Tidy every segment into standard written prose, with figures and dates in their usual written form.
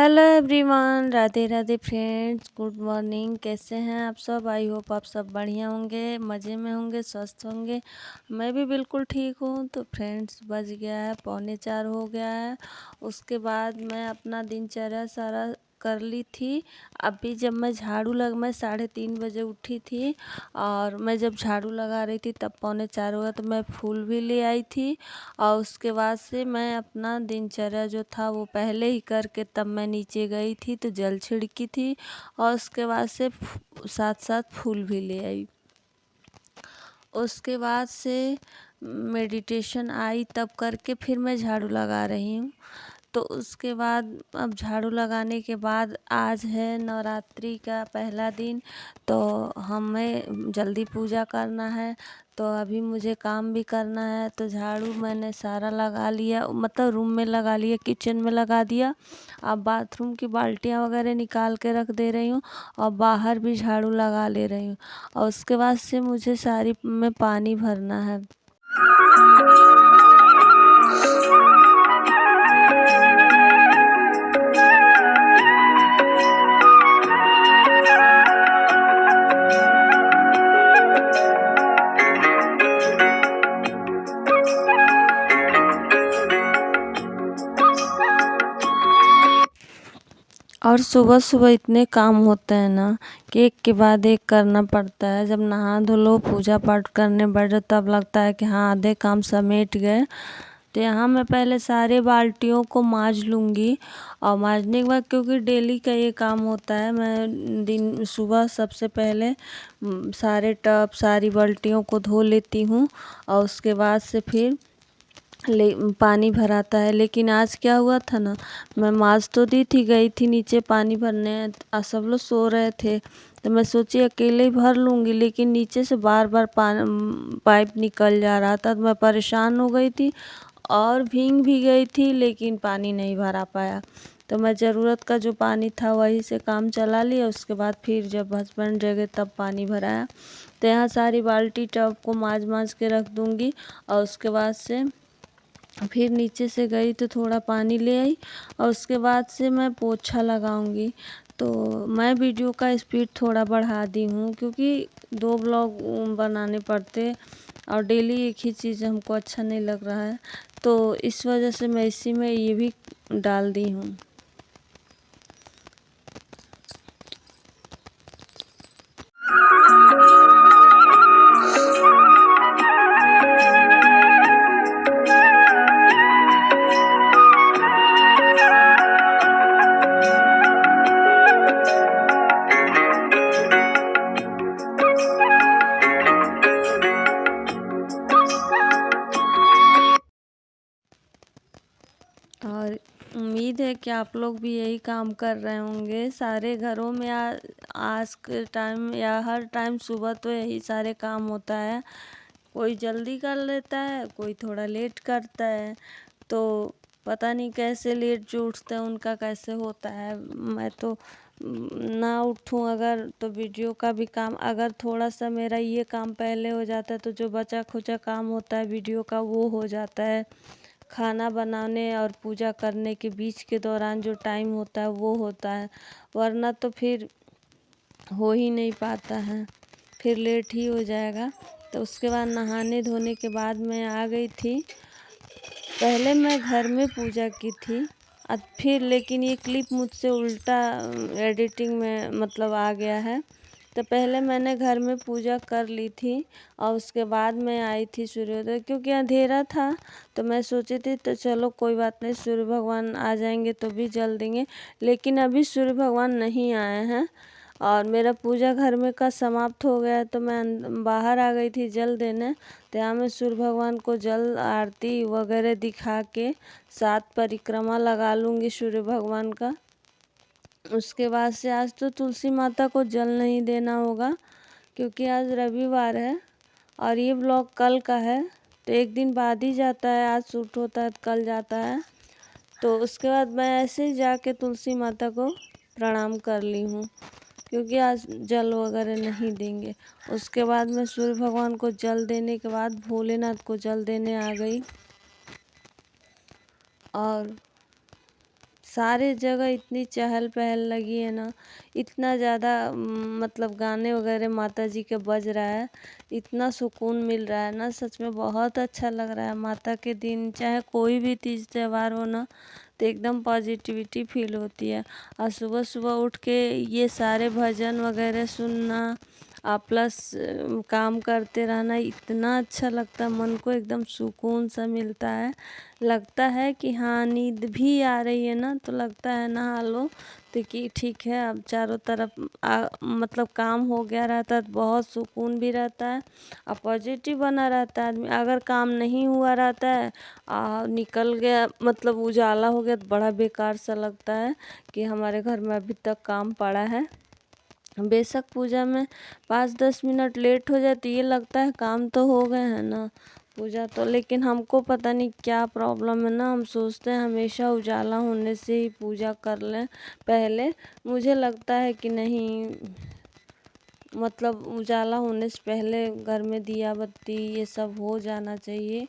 Hello everyone, Radhe Radhe friends, good morning. कैसे हैं आप सब? आई होप आप सब बढ़िया होंगे, मज़े में होंगे, स्वस्थ होंगे। मैं भी बिल्कुल ठीक हूँ। तो फ्रेंड्स, बज गया है 3:45 हो गया है। उसके बाद मैं अपना दिनचर्या सारा कर ली थी। अभी जब मैं मैं 3:30 बजे उठी थी, और मैं जब झाड़ू लगा रही थी तब 3:45 हुआ। तो मैं फूल भी ले आई थी, और उसके बाद से मैं अपना दिनचर्या जो था वो पहले ही करके तब मैं नीचे गई थी, तो जल छिड़की थी, और उसके बाद से साथ साथ फूल भी ले आई। उसके बाद से मेडिटेशन आई, तब करके फिर मैं झाड़ू लगा रही हूँ। तो उसके बाद अब झाड़ू लगाने के बाद आज है नवरात्रि का पहला दिन, तो हमें जल्दी पूजा करना है। तो अभी मुझे काम भी करना है। तो झाड़ू मैंने सारा लगा लिया, मतलब रूम में लगा लिया, किचन में लगा दिया। अब बाथरूम की बाल्टियाँ वगैरह निकाल के रख दे रही हूँ, और बाहर भी झाड़ू लगा ले रही हूँ। और उसके बाद से मुझे सारी में पानी भरना है। और सुबह सुबह इतने काम होते हैं ना कि एक के बाद एक करना पड़ता है। जब नहा धो लो, पूजा पाठ करने बैठ जाओ, तब लगता है कि हाँ, आधे काम समेट गए। तो यहाँ मैं पहले सारे बाल्टियों को मांज लूँगी। और मांजने के बाद, क्योंकि डेली का ये काम होता है, मैं दिन सुबह सबसे पहले सारे टब, सारी बाल्टियों को धो लेती हूँ, और उसके बाद से फिर पानी भराता है। लेकिन आज क्या हुआ था ना, मैं माज तो दी थी, गई थी नीचे पानी भरने, सब लोग सो रहे थे। तो मैं सोची अकेले ही भर लूँगी, लेकिन नीचे से बार बार पाइप निकल जा रहा था। तो मैं परेशान हो गई थी और भीग भी गई थी, लेकिन पानी नहीं भरा पाया। तो मैं ज़रूरत का जो पानी था वही से काम चला लिया। उसके बाद फिर जब हस्बैंड जगे तब पानी भराया। तो यहाँ सारी बाल्टी टब को मांज मांज के रख दूँगी, और उसके बाद से फिर नीचे से गई तो थोड़ा पानी ले आई, और उसके बाद से मैं पोछा लगाऊंगी। तो मैं वीडियो का स्पीड थोड़ा बढ़ा दी हूँ, क्योंकि 2 ब्लॉग बनाने पड़ते, और डेली एक ही चीज़ हमको अच्छा नहीं लग रहा है। तो इस वजह से मैं इसी में ये भी डाल दी हूँ। और उम्मीद है कि आप लोग भी यही काम कर रहे होंगे सारे घरों में। आज के टाइम या हर टाइम सुबह तो यही सारे काम होता है। कोई जल्दी कर लेता है, कोई थोड़ा लेट करता है। तो पता नहीं कैसे लेट जो उठते हैं उनका कैसे होता है। मैं तो ना उठूं अगर, तो वीडियो का भी काम, अगर थोड़ा सा मेरा ये काम पहले हो जाता है तो जो बचा खुचा काम होता है वीडियो का वो हो जाता है। खाना बनाने और पूजा करने के बीच के दौरान जो टाइम होता है वो होता है, वरना तो फिर हो ही नहीं पाता है, फिर लेट ही हो जाएगा। तो उसके बाद नहाने धोने के बाद मैं आ गई थी। पहले मैं घर में पूजा की थी, अब फिर लेकिन ये क्लिप मुझसे उल्टा एडिटिंग में मतलब आ गया है। तो पहले मैंने घर में पूजा कर ली थी, और उसके बाद मैं आई थी सूर्योदय, क्योंकि अंधेरा था। तो मैं सोची थी तो चलो कोई बात नहीं, सूर्य भगवान आ जाएंगे तो भी जल देंगे। लेकिन अभी सूर्य भगवान नहीं आए हैं, और मेरा पूजा घर में का समाप्त हो गया। तो मैं बाहर आ गई थी जल देने। तो यहाँ मैं सूर्य भगवान को जल आरती वगैरह दिखा के 7 परिक्रमा लगा लूँगी सूर्य भगवान का। उसके बाद से आज तो तुलसी माता को जल नहीं देना होगा, क्योंकि आज रविवार है, और ये ब्लॉग कल का है। तो एक दिन बाद ही जाता है, आज शूट होता है तो कल जाता है। तो उसके बाद मैं ऐसे ही जाके तुलसी माता को प्रणाम कर ली हूँ, क्योंकि आज जल वगैरह नहीं देंगे। उसके बाद मैं सूर्य भगवान को जल देने के बाद भोलेनाथ को जल देने आ गई, और सारे जगह इतनी चहल पहल लगी है ना, इतना ज़्यादा मतलब गाने वगैरह माता जी के बज रहा है, इतना सुकून मिल रहा है ना, सच में बहुत अच्छा लग रहा है। माता के दिन चाहे कोई भी तीज त्योहार हो ना, तो एकदम पॉजिटिविटी फील होती है। और सुबह सुबह उठ के ये सारे भजन वगैरह सुनना प्लस काम करते रहना इतना अच्छा लगता है, मन को एकदम सुकून सा मिलता है। लगता है कि हाँ नींद भी आ रही है ना, तो लगता है नहा लो तो कि ठीक है अब चारों तरफ मतलब काम हो गया रहता है तो बहुत सुकून भी रहता है और पॉजिटिव बना रहता है आदमी। अगर काम नहीं हुआ रहता है निकल गया मतलब उजाला हो गया तो बड़ा बेकार सा लगता है कि हमारे घर में अभी तक काम पड़ा है। बेशक पूजा में 5-10 मिनट लेट हो जाए तो ये लगता है काम तो हो गए हैं ना पूजा तो, लेकिन हमको पता नहीं क्या प्रॉब्लम है ना, हम सोचते हैं हमेशा उजाला होने से ही पूजा कर लें पहले। मुझे लगता है कि नहीं, मतलब उजाला होने से पहले घर में दिया बत्ती ये सब हो जाना चाहिए,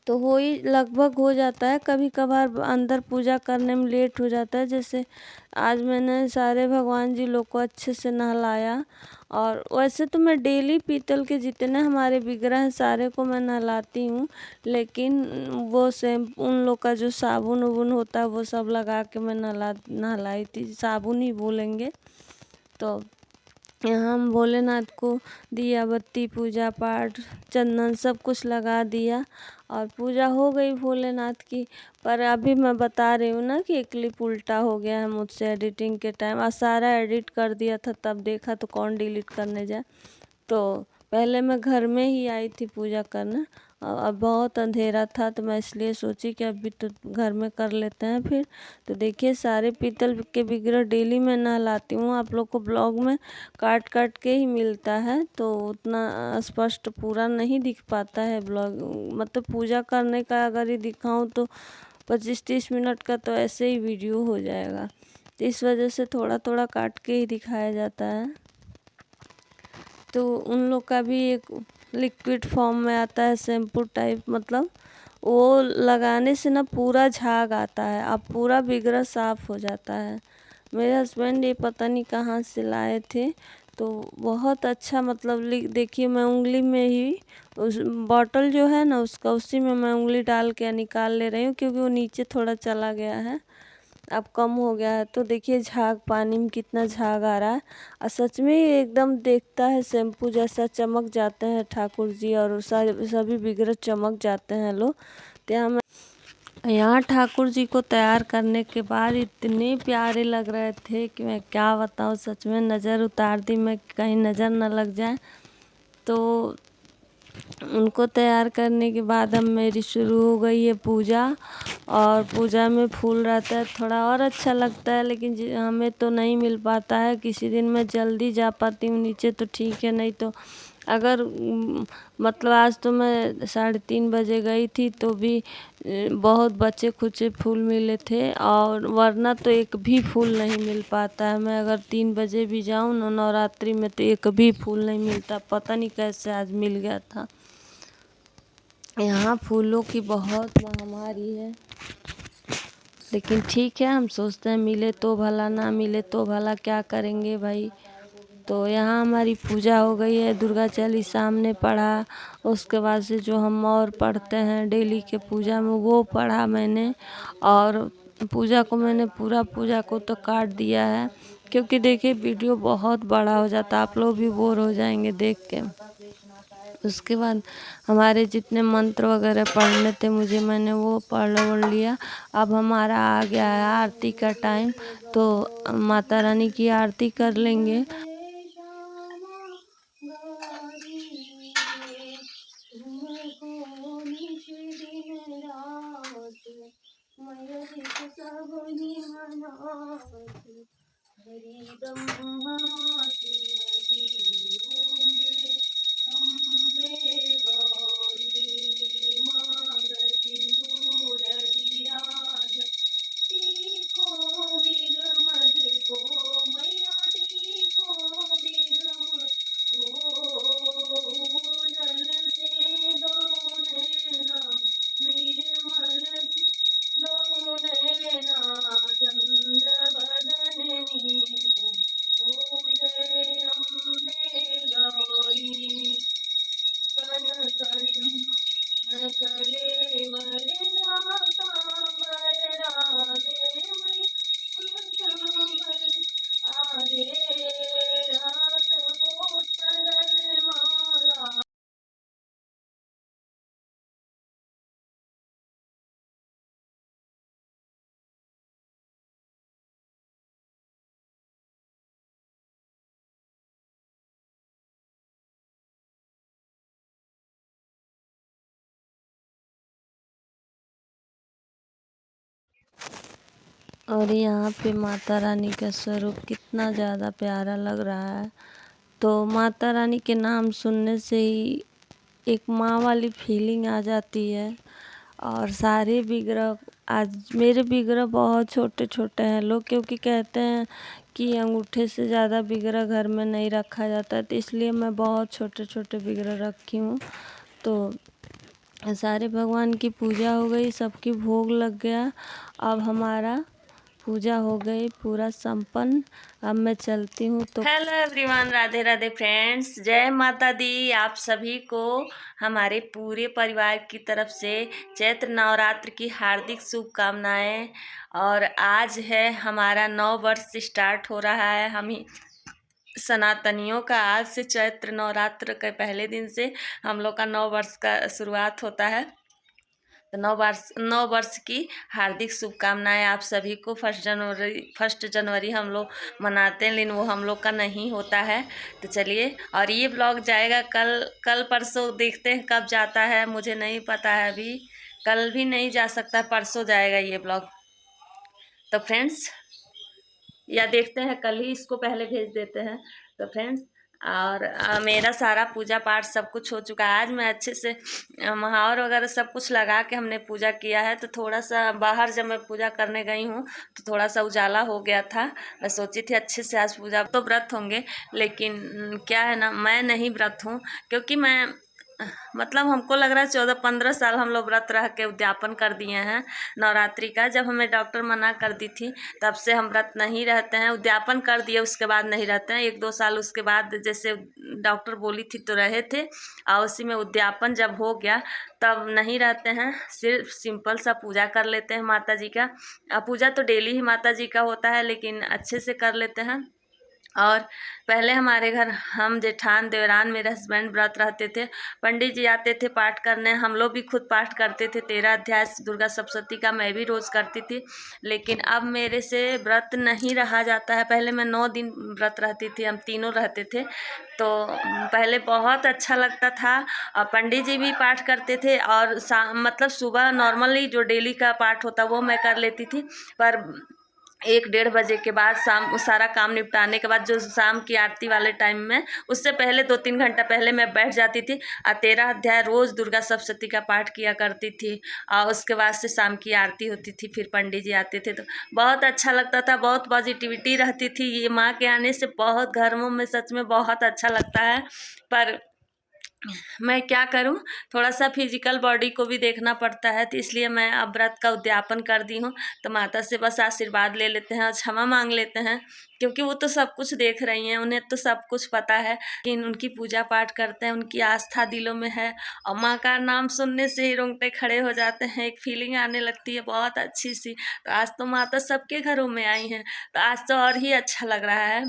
तो हो ही लगभग हो जाता है। कभी कभार अंदर पूजा करने में लेट हो जाता है। जैसे आज मैंने सारे भगवान जी लोग को अच्छे से नहलाया, और वैसे तो मैं डेली पीतल के जितने हमारे विग्रह हैं सारे को मैं नहलाती हूँ, लेकिन वो सेम उन लोग का जो साबुन उबुन होता है वो सब लगा के मैं नहलाई थी, साबुन ही बोलेंगे। तो यहाँ हम भोलेनाथ को दिया बत्ती पूजा पाठ चंदन सब कुछ लगा दिया और पूजा हो गई भोलेनाथ की। पर अभी मैं बता रही हूँ ना कि एक क्लिप उल्टा हो गया है मुझसे एडिटिंग के टाइम, और सारा एडिट कर दिया था तब देखा तो कौन डिलीट करने जाए। तो पहले मैं घर में ही आई थी पूजा करने, अब बहुत अंधेरा था तो मैं इसलिए सोची कि अभी तो घर में कर लेते हैं फिर। तो देखिए सारे पीतल के विग्रह डेली मैं नहलाती हूँ, आप लोग को ब्लॉग में काट काट के ही मिलता है तो उतना स्पष्ट पूरा नहीं दिख पाता है ब्लॉग, मतलब पूजा करने का अगर ही दिखाऊँ तो 25-30 मिनट का तो ऐसे ही वीडियो हो जाएगा, तो इस वजह से थोड़ा थोड़ा काट के ही दिखाया जाता है। तो उन लोग का भी एक लिक्विड फॉर्म में आता है शैम्पू टाइप, मतलब वो लगाने से ना पूरा झाग आता है, अब पूरा विग्रह साफ हो जाता है। मेरे हस्बैंड ये पता नहीं कहाँ से लाए थे, तो बहुत अच्छा मतलब देखिए मैं उंगली में ही उस बॉटल जो है ना उसका उसी में मैं उंगली डाल के निकाल ले रही हूँ, क्योंकि वो नीचे थोड़ा चला गया है, अब कम हो गया है। तो देखिए झाग पानी में कितना झाग आ रहा है, और सच में ये एकदम देखता है शैम्पू जैसा, चमक जाते हैं ठाकुर जी और सभी विग्रह चमक जाते हैं लोग। तो यहाँ ठाकुर जी को तैयार करने के बाद इतने प्यारे लग रहे थे कि मैं क्या बताऊँ, सच में नज़र उतार दी मैं कहीं नज़र न लग जाए। तो उनको तैयार करने के बाद अब मेरी शुरू हो गई है पूजा, और पूजा में फूल रहता है थोड़ा और अच्छा लगता है, लेकिन हमें तो नहीं मिल पाता है। किसी दिन मैं जल्दी जा पाती हूँ नीचे तो ठीक है, नहीं तो अगर मतलब आज तो मैं 3:30 बजे गई थी तो भी बहुत बचे खुचे फूल मिले थे, और वरना तो एक भी फूल नहीं मिल पाता है। मैं अगर 3 बजे भी जाऊँ ना नवरात्रि में तो एक भी फूल नहीं मिलता, पता नहीं कैसे आज मिल गया था। यहाँ फूलों की बहुत महामारी है, लेकिन ठीक है हम सोचते हैं मिले तो भला, ना मिले तो भला, क्या करेंगे भाई। तो यहाँ हमारी पूजा हो गई है, दुर्गा चालीसा हमने पढ़ा, उसके बाद से जो हम और पढ़ते हैं डेली के पूजा में वो पढ़ा मैंने, और पूजा को मैंने पूरा पूजा को तो काट दिया है, क्योंकि देखिए वीडियो बहुत बड़ा हो जाता है, आप लोग भी बोर हो जाएंगे देख के। उसके बाद हमारे जितने मंत्र वगैरह पढ़ने थे मैंने वो पढ़ लिया। अब हमारा आ गया है आरती का टाइम, तो माता रानी की आरती कर लेंगे। और यहाँ पे माता रानी का स्वरूप कितना ज़्यादा प्यारा लग रहा है। तो माता रानी के नाम सुनने से ही एक माँ वाली फीलिंग आ जाती है। और सारे विग्रह, आज मेरे विग्रह बहुत छोटे छोटे हैं। लोग क्योंकि कहते हैं कि अंगूठे से ज़्यादा विग्रह घर में नहीं रखा जाता, तो इसलिए मैं बहुत छोटे छोटे विग्रह रखी हूँ। तो सारे भगवान की पूजा हो गई, सबकी भोग लग गया। अब हमारा पूजा हो गई पूरा संपन्न। अब मैं चलती हूँ। तो hello everyone, Radhe Radhe friends, जय माता दी। आप सभी को हमारे पूरे परिवार की तरफ से चैत्र नवरात्र की हार्दिक शुभकामनाएं। और आज है हमारा 9 वर्ष स्टार्ट हो रहा है। हम ही सनातनियों का आज से चैत्र नवरात्र के पहले दिन से हम लोग का 9 वर्ष का शुरुआत होता है। तो 9 वर्ष की हार्दिक शुभकामनाएं आप सभी को। 1 जनवरी हम लोग मनाते हैं, लेकिन वो हम लोग का नहीं होता है। तो चलिए, और ये ब्लॉग जाएगा कल परसों, देखते हैं कब जाता है, मुझे नहीं पता है अभी। कल भी नहीं जा सकता, परसों जाएगा ये ब्लॉग। तो फ्रेंड्स, या देखते हैं कल ही इसको पहले भेज देते हैं। तो फ्रेंड्स, और मेरा सारा पूजा पाठ सब कुछ हो चुका है। आज मैं अच्छे से महावर वगैरह सब कुछ लगा के हमने पूजा किया है। तो थोड़ा सा बाहर जब मैं पूजा करने गई हूँ तो थोड़ा सा उजाला हो गया था। मैं सोची थी अच्छे से आज पूजा, तो व्रत होंगे, लेकिन क्या है ना, मैं नहीं व्रत हूँ। क्योंकि मैं मतलब हमको लग रहा है 14-15 साल हम लोग व्रत रह के उद्यापन कर दिए हैं नवरात्रि का। जब हमें डॉक्टर मना कर दी थी तब से हम व्रत नहीं रहते हैं। उद्यापन कर दिए, उसके बाद नहीं रहते हैं। 1-2 साल उसके बाद जैसे डॉक्टर बोली थी तो रहे थे, और उसी में उद्यापन जब हो गया तब नहीं रहते हैं। सिर्फ सिंपल सा पूजा कर लेते हैं माता जी का। पूजा तो डेली ही माता जी का होता है, लेकिन अच्छे से कर लेते हैं। और पहले हमारे घर हम जेठान देवरान मेरे हस्बैंड व्रत रहते थे। पंडित जी आते थे पाठ करने, हम लोग भी खुद पाठ करते थे। 13 अध्याय दुर्गा सप्तशती का मैं भी रोज़ करती थी। लेकिन अब मेरे से व्रत नहीं रहा जाता है। पहले मैं 9 दिन व्रत रहती थी, हम तीनों रहते थे। तो पहले बहुत अच्छा लगता था। और पंडित जी भी पाठ करते थे, और मतलब सुबह नॉर्मली जो डेली का पाठ होता वो मैं कर लेती थी। पर 1-1:30 बजे के बाद, शाम सारा काम निपटाने के बाद, जो शाम की आरती वाले टाइम में, उससे पहले 2-3 घंटा पहले मैं बैठ जाती थी और 13 अध्याय रोज़ दुर्गा सप्तशती का पाठ किया करती थी। और उसके बाद से शाम की आरती होती थी, फिर पंडित जी आते थे। तो बहुत अच्छा लगता था, बहुत पॉजिटिविटी रहती थी। ये माँ के आने से बहुत घरों में सच में बहुत अच्छा लगता है। पर मैं क्या करूं, थोड़ा सा फिजिकल बॉडी को भी देखना पड़ता है, तो इसलिए मैं अब व्रत का उद्यापन कर दी हूँ। तो माता से बस आशीर्वाद ले लेते हैं और क्षमा मांग लेते हैं, क्योंकि वो तो सब कुछ देख रही हैं, उन्हें तो सब कुछ पता है कि उनकी पूजा पाठ करते हैं, उनकी आस्था दिलों में है। और माँ का नाम सुनने से ही रोंगटे खड़े हो जाते हैं, एक फीलिंग आने लगती है बहुत अच्छी सी। तो आज तो माता सबके घरों में आई हैं, तो आज तो और ही अच्छा लग रहा है।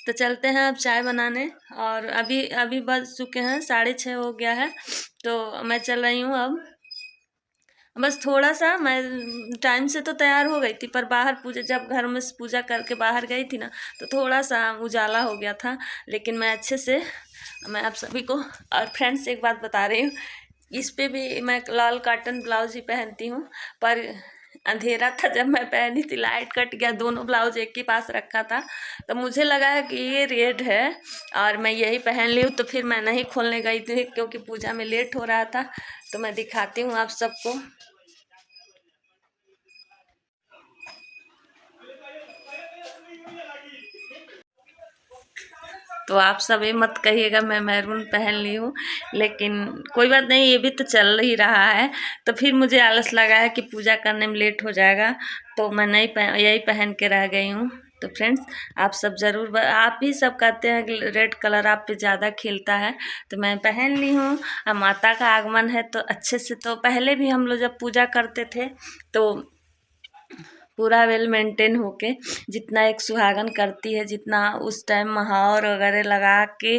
तो चलते हैं अब चाय बनाने। और अभी अभी बज चुके हैं 6:30 हो गया है। तो मैं चल रही हूँ अब। बस थोड़ा सा मैं टाइम से तो तैयार हो गई थी, पर बाहर पूजा, जब घर में पूजा करके बाहर गई थी ना, तो थोड़ा सा उजाला हो गया था। लेकिन मैं अच्छे से, मैं आप सभी को, और फ्रेंड्स एक बात बता रही हूँ, इस पे भी मैं लाल कॉटन ब्लाउज ही पहनती हूँ। पर अंधेरा था जब मैं पहनी थी, लाइट कट गया, दोनों ब्लाउज एक ही पास रखा था, तो मुझे लगा है कि ये रेड है और मैं यही पहन ली हूँ। तो फिर मैं नहीं खोलने गई थी, क्योंकि पूजा में लेट हो रहा था। तो मैं दिखाती हूँ आप सबको। तो आप सब ये मत कहिएगा मैं मैरून पहन ली हूँ, लेकिन कोई बात नहीं, ये भी तो चल ही रहा है। तो फिर मुझे आलस लगा है कि पूजा करने में लेट हो जाएगा, तो मैं नहीं यही पहन के रह गई हूँ। तो फ्रेंड्स, आप सब ज़रूर, आप ही सब कहते हैं कि रेड कलर आप पे ज़्यादा खिलता है, तो मैं पहन ली हूँ। अब माता का आगमन है तो अच्छे से, तो पहले भी हम लोग जब पूजा करते थे तो पूरा वेल मेंटेन होके, जितना एक सुहागन करती है, जितना उस टाइम महावर वगैरह लगा के,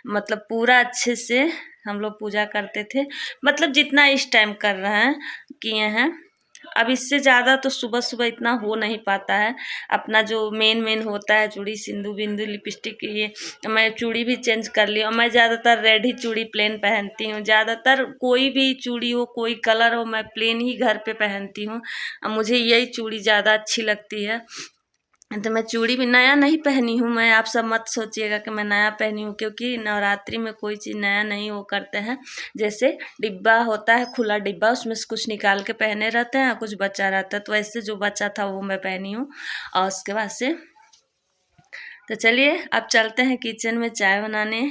मतलब पूरा अच्छे से हम लोग पूजा करते थे। मतलब जितना इस टाइम कर रहे हैं, किए हैं। अब इससे ज़्यादा तो सुबह सुबह इतना हो नहीं पाता है। अपना जो मेन होता है चूड़ी, सिंदूर बिंदु, लिपस्टिक, ये मैं चूड़ी भी चेंज कर ली और मैं ज़्यादातर रेड ही चूड़ी प्लेन पहनती हूँ। ज़्यादातर कोई भी चूड़ी हो, कोई कलर हो, मैं प्लेन ही घर पे पहनती हूँ। मुझे यही चूड़ी ज़्यादा अच्छी लगती है। तो मैं चूड़ी भी नया नहीं पहनी हूँ मैं, आप सब मत सोचिएगा कि मैं नया पहनी हूँ, क्योंकि नवरात्रि में कोई चीज़ नया नहीं वो करते हैं। जैसे डिब्बा होता है, खुला डिब्बा, उसमें से कुछ निकाल के पहने रहते हैं, कुछ बचा रहता है, तो ऐसे जो बचा था वो मैं पहनी हूँ। और उसके बाद से तो चलिए अब चलते हैं किचन में चाय बनाने,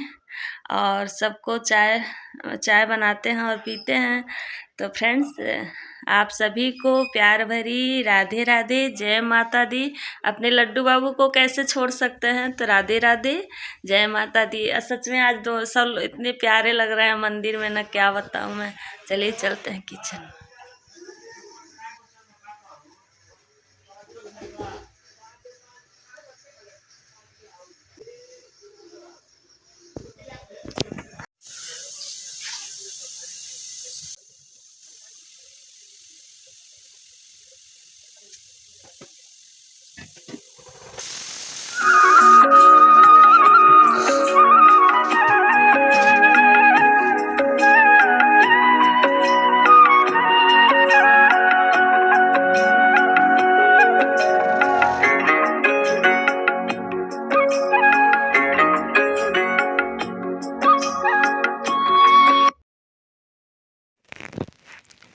और सबको चाय चाय बनाते हैं और पीते हैं। तो फ्रेंड्स, आप सभी को प्यार भरी राधे राधे, जय माता दी। अपने लड्डू बाबू को कैसे छोड़ सकते हैं, तो राधे राधे, जय माता दी। सच में आज दो सब इतने प्यारे लग रहे हैं मंदिर में ना, क्या बताऊँ मैं। चलिए चलते हैं किचन।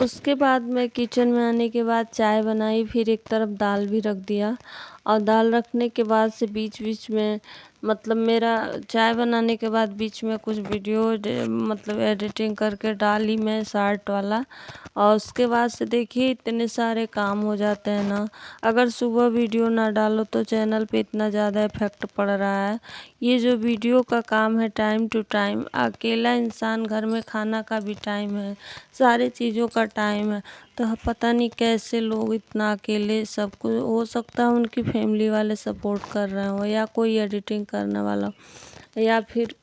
उसके बाद मैं किचन में आने के बाद चाय बनाई, फिर एक तरफ दाल भी रख दिया। और दाल रखने के बाद से बीच बीच में मतलब मेरा चाय बनाने के बाद बीच में कुछ वीडियो मतलब एडिटिंग करके डाली मैं शार्ट वाला। और उसके बाद से देखिए इतने सारे काम हो जाते हैं ना, अगर सुबह वीडियो ना डालो तो चैनल पे इतना ज़्यादा इफ़ेक्ट पड़ रहा है। ये जो वीडियो का काम है टाइम टू टाइम, अकेला इंसान घर में खाना का भी टाइम है, सारे चीज़ों का टाइम है। तो पता नहीं कैसे लोग इतना अकेले, सब कुछ हो सकता है उनकी फैमिली वाले सपोर्ट कर रहे हो, या कोई एडिटिंग करने वाला हो, या फिर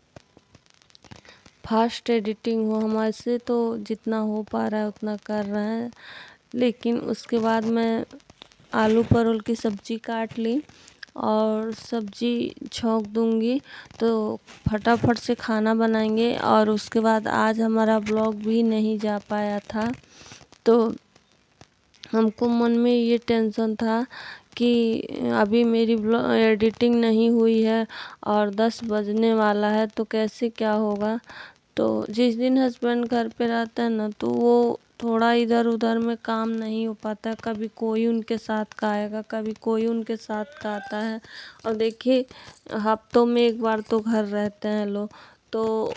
फास्ट एडिटिंग हो। हमारे से तो जितना हो पा रहा है उतना कर रहे हैं। लेकिन उसके बाद मैं आलू परवल की सब्ज़ी काट ली और सब्ज़ी छौंक दूंगी, तो फटाफट से खाना बनाएंगे। और उसके बाद आज हमारा ब्लॉग भी नहीं जा पाया था, तो हमको मन में ये टेंशन था कि अभी मेरी एडिटिंग नहीं हुई है और 10 बजने वाला है, तो कैसे क्या होगा। तो जिस दिन हस्बैंड घर पे रहता है ना, तो वो थोड़ा इधर उधर में काम नहीं हो पाता है। कभी कोई उनके साथ का आएगा, कभी कोई उनके साथ का आता है। और देखिए हफ्तों में एक बार तो घर रहते हैं लोग, तो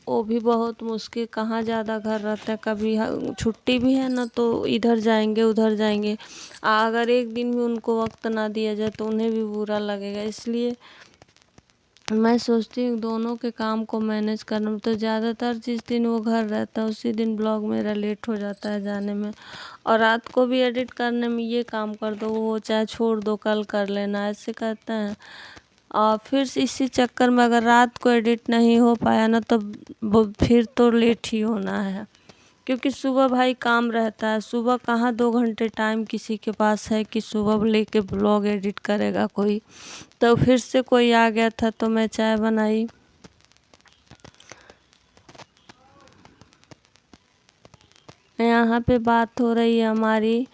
वो भी बहुत मुश्किल, कहाँ ज़्यादा घर रहता है। कभी छुट्टी भी है ना, तो इधर जाएंगे उधर जाएंगे। अगर एक दिन भी उनको वक्त ना दिया जाए तो उन्हें भी बुरा लगेगा। इसलिए मैं सोचती हूँ दोनों के काम को मैनेज करना। तो ज़्यादातर जिस दिन वो घर रहता है उसी दिन ब्लॉग मेरा लेट हो जाता है जाने में। और रात को भी एडिट करने में ये काम कर दो, वो चाहे छोड़ दो कल कर लेना, ऐसे कहते हैं। और फिर इसी चक्कर में अगर रात को एडिट नहीं हो पाया ना, तो फिर तो लेट ही होना है। क्योंकि सुबह भाई काम रहता है, सुबह कहाँ 2 घंटे टाइम किसी के पास है कि सुबह लेके ब्लॉग एडिट करेगा कोई। तो फिर से कोई आ गया था तो मैं चाय बनाई। यहाँ पे बात हो रही है हमारी,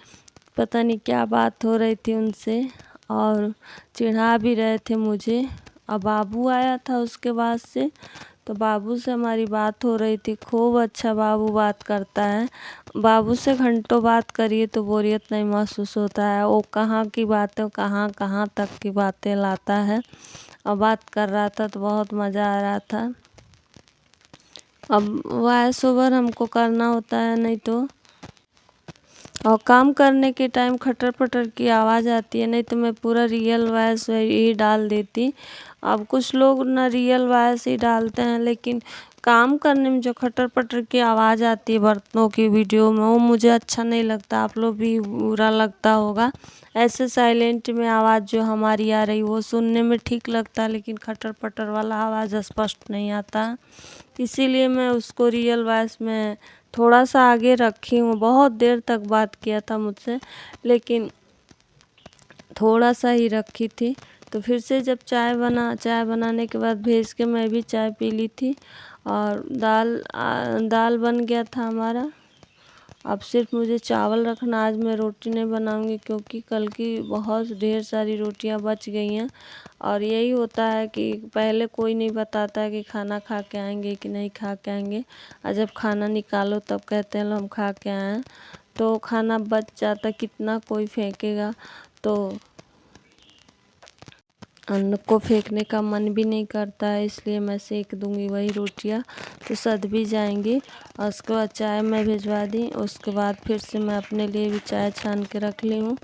पता नहीं क्या बात हो रही थी उनसे, और चिढ़ा भी रहे थे मुझे। अब बाबू आया था उसके बाद से, तो बाबू से हमारी बात हो रही थी। खूब अच्छा बाबू बात करता है। बाबू से घंटों बात करिए तो बोरियत नहीं महसूस होता है। वो कहाँ की बातें कहाँ कहाँ तक की बातें लाता है, और बात कर रहा था तो बहुत मज़ा आ रहा था। अब वॉइस ओवर हमको करना होता है, नहीं तो और काम करने के टाइम खटर पटर की आवाज़ आती है, नहीं तो मैं पूरा रियल वॉइस ही डाल देती। अब कुछ लोग ना रियल वॉइस ही डालते हैं, लेकिन काम करने में जो खटर पटर की आवाज़ आती है बर्तनों की वीडियो में, वो मुझे अच्छा नहीं लगता। आप लोग भी बुरा लगता होगा। ऐसे साइलेंट में आवाज़ जो हमारी आ रही वो सुनने में ठीक लगता है, लेकिन खटर पटर वाला आवाज़ स्पष्ट नहीं आता। इसीलिए मैं उसको रियल वॉइस में थोड़ा सा आगे रखी हूँ। बहुत देर तक बात किया था मुझसे, लेकिन थोड़ा सा ही रखी थी। तो फिर से जब चाय बनाने के बाद भेज के मैं भी चाय पी ली थी और दाल बन गया था हमारा। अब सिर्फ मुझे चावल रखना। आज मैं रोटी नहीं बनाऊंगी क्योंकि कल की बहुत ढेर सारी रोटियां बच गई हैं। और यही होता है कि पहले कोई नहीं बताता है कि खाना खा के आएंगे कि नहीं खा के आएंगे, और जब खाना निकालो तब कहते हैं लो हम खा के आए हैं। तो खाना बच जाता, कितना कोई फेंकेगा। तो अन्न को फेंकने का मन भी नहीं करता है, इसलिए मैं सेक दूंगी वही रोटियां, तो सध भी जाएंगी। और उसके बाद चाय मैं भिजवा दी। उसके बाद फिर से मैं अपने लिए भी चाय छान के रख ली हूँ,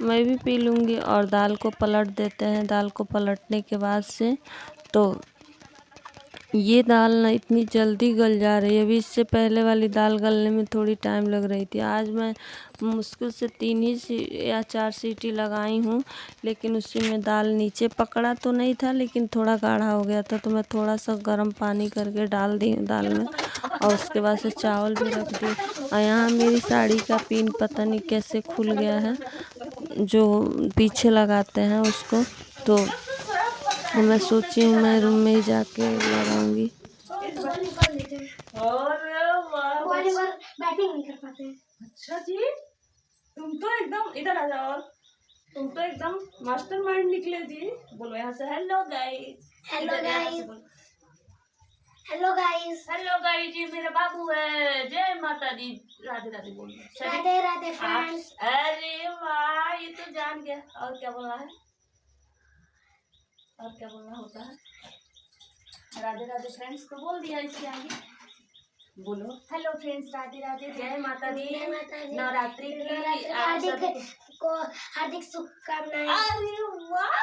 मैं भी पी लूँगी। और दाल को पलट देते हैं। दाल को पलटने के बाद से तो ये दाल ना इतनी जल्दी गल जा रही है। अभी इससे पहले वाली दाल गलने में थोड़ी टाइम लग रही थी। आज मैं मुश्किल से 3 या 4 सीटी लगाई हूँ, लेकिन उसी में दाल नीचे पकड़ा तो नहीं था, लेकिन थोड़ा गाढ़ा हो गया था। तो मैं थोड़ा सा गर्म पानी करके डाल दी दाल में, और उसके बाद से चावल भी रख दी। और यहाँ मेरी साड़ी का पिन पता नहीं कैसे खुल गया है, जो पीछे लगाते हैं उसको। तो मैं सोची हूँ मैं रूम में ही जाके लगाऊंगी। अच्छा जी, तुम तो एकदम इधर आ जाओ। तुम तो एकदम मास्टरमाइंड निकले जी। बोलो यहाँ से hello guys. Hello guys. Hello guys. Hello guys जी, मेरा बाबू है। जय माता दी। राधे राधे बोलो। राधे राधे फ्रेंड्स। अरे वाह, ये तो जान गया। और क्या बोलना है? और क्या बोलना होता है? राधे राधे फ्रेंड्स तो बोल दिया। इसके आगे बोलो हेलो फ्रेंड्स, राधे राधे, जय माता दी। नवरात्रि की हार्दिक शुभकामनाएं। अरे वाह,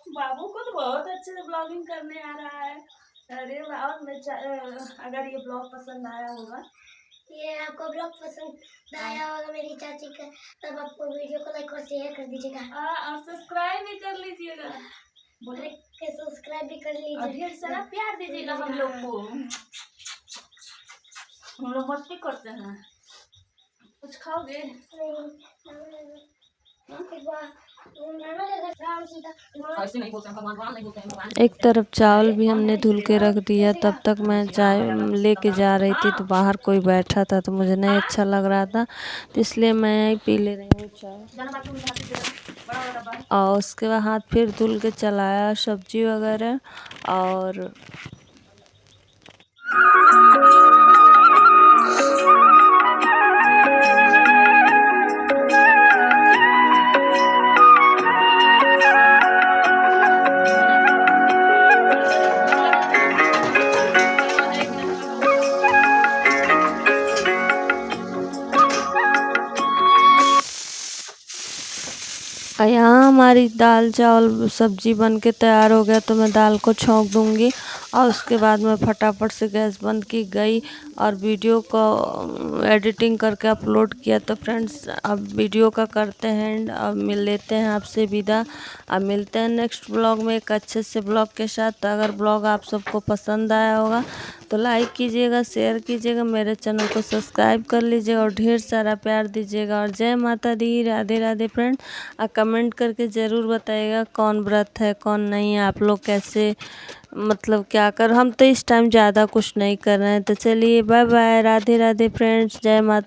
बाबू को तो बहुत अच्छे से ब्लॉगिंग करने आ रहा है। अरे वाह। और मैं अगर ये ब्लॉग पसंद आया होगा, ये आपको ब्लॉग पसंद आया होगा मेरी चाची का, तब आपको वीडियो को लाइक और शेयर कर दीजिएगा। और सब्सक्राइब भी कर लीजिएगा। बोले के सब्सक्राइब भी कर लीजिए और ढेर सारा प्यार दीजिएगा हम लोग को। हम लोग मस्ती करते हैं। कुछ खाओगे? एक तरफ चावल भी हमने धुल के रख दिया। तब तक मैं चाय लेके जा रही थी, तो बाहर कोई बैठा था तो मुझे नहीं अच्छा लग रहा था, तो इसलिए मैं पी ले रही हूँ चाय। और उसके बाद हाथ फिर धुल के चलाया सब्जी वगैरह। और यहाँ हमारी दाल चावल सब्जी बन के तैयार हो गया। तो मैं दाल को छौंक दूंगी, और उसके बाद मैं फटाफट से गैस बंद की गई और वीडियो को एडिटिंग करके अपलोड किया। तो फ्रेंड्स, अब वीडियो का करते हैं एंड अब मिल लेते हैं आपसे विदा। अब मिलते हैं नेक्स्ट ब्लॉग में एक अच्छे से ब्लॉग के साथ। तो अगर ब्लॉग आप सबको पसंद आया होगा तो लाइक कीजिएगा, शेयर कीजिएगा, मेरे चैनल को सब्सक्राइब कर लीजिएगा और ढेर सारा प्यार दीजिएगा। और जय माता दी, राधे राधे फ्रेंड। कमेंट करके ज़रूर बताइएगा कौन व्रत है कौन नहीं है, आप लोग कैसे मतलब क्या कर। हम तो इस टाइम ज़्यादा कुछ नहीं कर रहे हैं। तो चलिए bye bye, Radhe Radhe friends, जय माता।